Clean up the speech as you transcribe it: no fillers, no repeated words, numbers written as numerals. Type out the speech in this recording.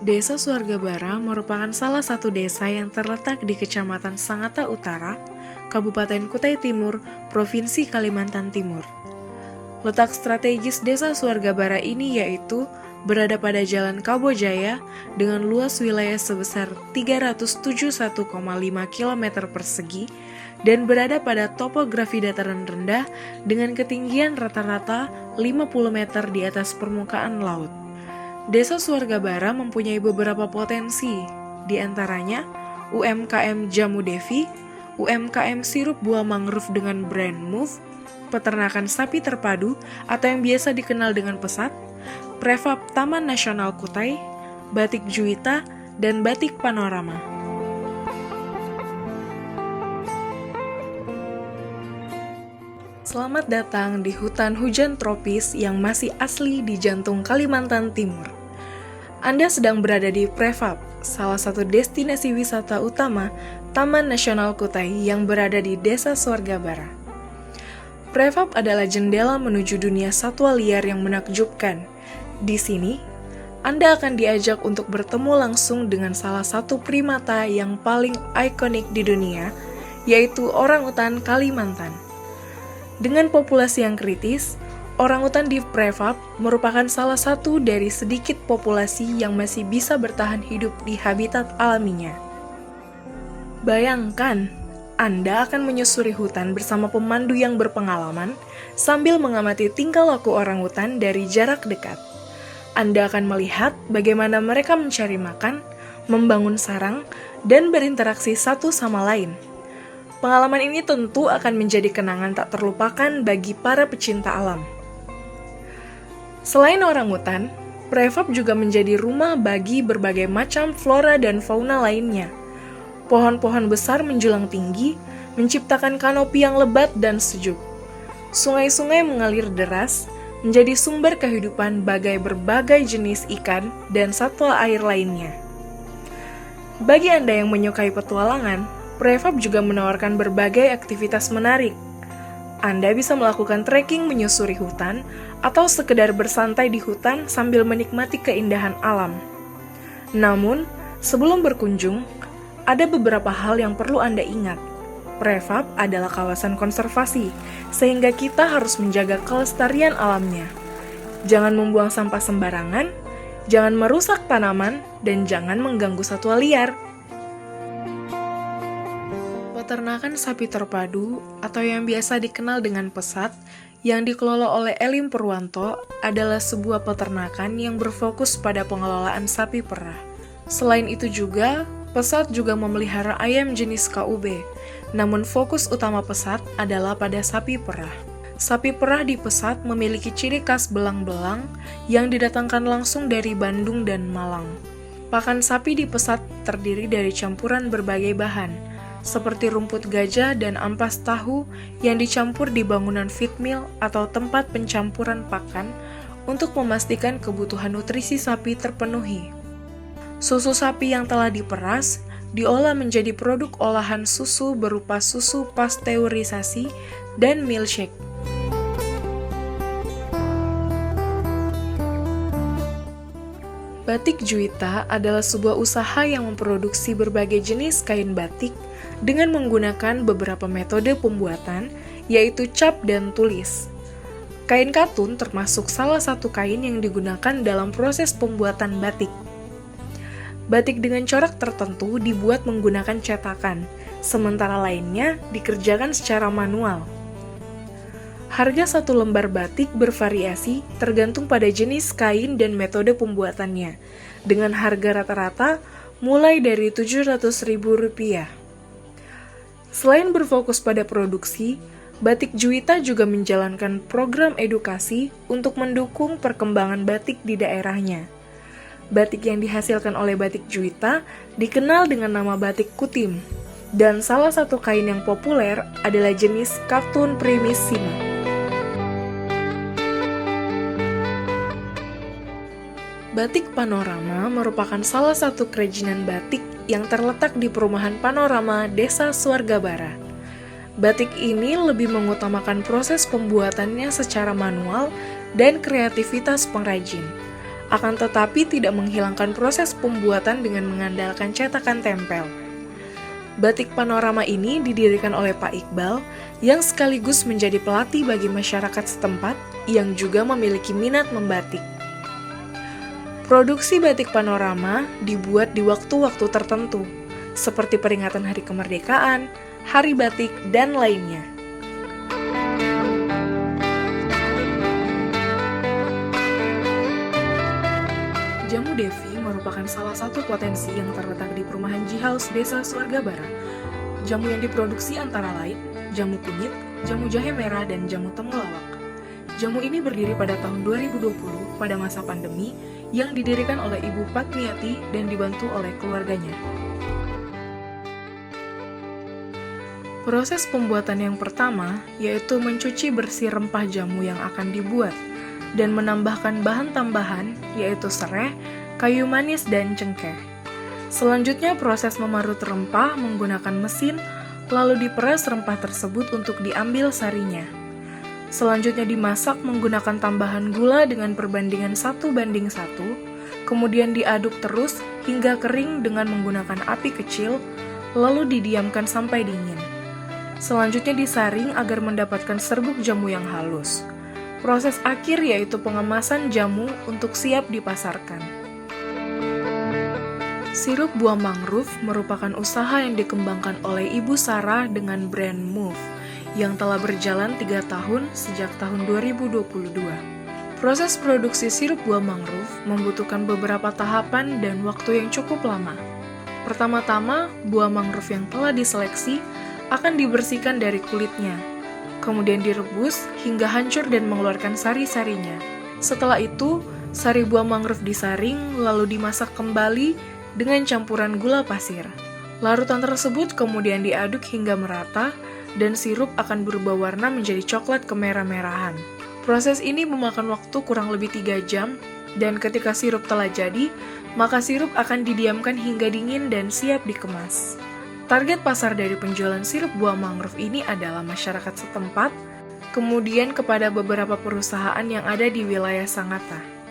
Desa Suargabara merupakan salah satu desa yang terletak di Kecamatan Sangatta Utara, Kabupaten Kutai Timur, Provinsi Kalimantan Timur. Letak strategis Desa Suargabara ini yaitu berada pada Jalan Kabojaya dengan luas wilayah sebesar 371,5 km persegi dan berada pada topografi dataran rendah dengan ketinggian rata-rata 50 meter di atas permukaan laut. Desa Suargabara mempunyai beberapa potensi, di antaranya UMKM Jamu Devi, UMKM sirup buah mangrove dengan brand Move, peternakan sapi terpadu atau yang biasa dikenal dengan pesat, prefab Taman Nasional Kutai, batik Juwita, dan batik Panorama. Selamat datang di hutan hujan tropis yang masih asli di jantung Kalimantan Timur. Anda sedang berada di Prefab, salah satu destinasi wisata utama Taman Nasional Kutai yang berada di Desa Suargabara. Prefab adalah jendela menuju dunia satwa liar yang menakjubkan. Di sini, Anda akan diajak untuk bertemu langsung dengan salah satu primata yang paling ikonik di dunia, yaitu orangutan Kalimantan. Dengan populasi yang kritis, orangutan di Prefab merupakan salah satu dari sedikit populasi yang masih bisa bertahan hidup di habitat alaminya. Bayangkan, Anda akan menyusuri hutan bersama pemandu yang berpengalaman sambil mengamati tingkah laku orangutan dari jarak dekat. Anda akan melihat bagaimana mereka mencari makan, membangun sarang, dan berinteraksi satu sama lain. Pengalaman ini tentu akan menjadi kenangan tak terlupakan bagi para pecinta alam. Selain orangutan, Prefab juga menjadi rumah bagi berbagai macam flora dan fauna lainnya. Pohon-pohon besar menjulang tinggi, menciptakan kanopi yang lebat dan sejuk. Sungai-sungai mengalir deras, menjadi sumber kehidupan bagi berbagai jenis ikan dan satwa air lainnya. Bagi Anda yang menyukai petualangan, Prefab juga menawarkan berbagai aktivitas menarik. Anda bisa melakukan trekking menyusuri hutan atau sekedar bersantai di hutan sambil menikmati keindahan alam. Namun, sebelum berkunjung, ada beberapa hal yang perlu Anda ingat. Prefab adalah kawasan konservasi, sehingga kita harus menjaga kelestarian alamnya. Jangan membuang sampah sembarangan, jangan merusak tanaman, dan jangan mengganggu satwa liar. Peternakan sapi terpadu atau yang biasa dikenal dengan pesat yang dikelola oleh Elim Purwanto adalah sebuah peternakan yang berfokus pada pengelolaan sapi perah. Selain itu juga, pesat juga memelihara ayam jenis KUB, namun fokus utama pesat adalah pada sapi perah. Sapi perah di pesat memiliki ciri khas belang-belang yang didatangkan langsung dari Bandung dan Malang. Pakan sapi di pesat terdiri dari campuran berbagai bahan, seperti rumput gajah dan ampas tahu yang dicampur di bangunan feed mill atau tempat pencampuran pakan untuk memastikan kebutuhan nutrisi sapi terpenuhi. Susu sapi yang telah diperas diolah menjadi produk olahan susu berupa susu pasteurisasi dan milkshake. Batik Juwita adalah sebuah usaha yang memproduksi berbagai jenis kain batik dengan menggunakan beberapa metode pembuatan, yaitu cap dan tulis. Kain katun termasuk salah satu kain yang digunakan dalam proses pembuatan batik. Batik dengan corak tertentu dibuat menggunakan cetakan, sementara lainnya dikerjakan secara manual. Harga satu lembar batik bervariasi tergantung pada jenis kain dan metode pembuatannya, dengan harga rata-rata mulai dari Rp700.000. Selain berfokus pada produksi, Batik Juwita juga menjalankan program edukasi untuk mendukung perkembangan batik di daerahnya. Batik yang dihasilkan oleh Batik Juwita dikenal dengan nama batik Kutim, dan salah satu kain yang populer adalah jenis katun primissima. Batik Panorama merupakan salah satu kerajinan batik yang terletak di perumahan Panorama Desa Suargabara. Batik ini lebih mengutamakan proses pembuatannya secara manual dan kreativitas pengrajin. akan tetapi tidak menghilangkan proses pembuatan dengan mengandalkan cetakan tempel. Batik panorama ini didirikan oleh Pak Iqbal, yang sekaligus menjadi pelatih bagi masyarakat setempat yang juga memiliki minat membatik. Produksi batik panorama dibuat di waktu-waktu tertentu, seperti peringatan Hari Kemerdekaan, Hari Batik, dan lainnya. Jamu Devi merupakan salah satu potensi yang terletak di perumahan G-House Desa Suarga Barat. Jamu yang diproduksi antara lain jamu kunyit, jamu jahe merah, dan jamu temulawak. Jamu ini berdiri pada tahun 2020 pada masa pandemi yang didirikan oleh Ibu Patmiati dan dibantu oleh keluarganya. Proses pembuatan yang pertama yaitu mencuci bersih rempah jamu yang akan dibuat dan menambahkan bahan tambahan yaitu serai, kayu manis, dan cengkeh. Selanjutnya proses memarut rempah menggunakan mesin, lalu diperas rempah tersebut untuk diambil sarinya. Selanjutnya dimasak menggunakan tambahan gula dengan perbandingan 1:1, kemudian diaduk terus hingga kering dengan menggunakan api kecil, lalu didiamkan sampai dingin. Selanjutnya disaring agar mendapatkan serbuk jamu yang halus. Proses akhir yaitu pengemasan jamu untuk siap dipasarkan. Sirup buah mangrove merupakan usaha yang dikembangkan oleh Ibu Sarah dengan brand Move yang telah berjalan 3 tahun sejak tahun 2022. Proses produksi sirup buah mangrove membutuhkan beberapa tahapan dan waktu yang cukup lama. Pertama-tama, buah mangrove yang telah diseleksi akan dibersihkan dari kulitnya, kemudian direbus hingga hancur dan mengeluarkan sari-sarinya. Setelah itu, sari buah mangrove disaring lalu dimasak kembali dengan campuran gula pasir. Larutan tersebut kemudian diaduk hingga merata dan sirup akan berubah warna menjadi coklat kemerah-merahan. Proses ini memakan waktu kurang lebih 3 jam dan ketika sirup telah jadi, maka sirup akan didiamkan hingga dingin dan siap dikemas. Target pasar dari penjualan sirup buah mangrove ini adalah masyarakat setempat, kemudian kepada beberapa perusahaan yang ada di wilayah Sangatta.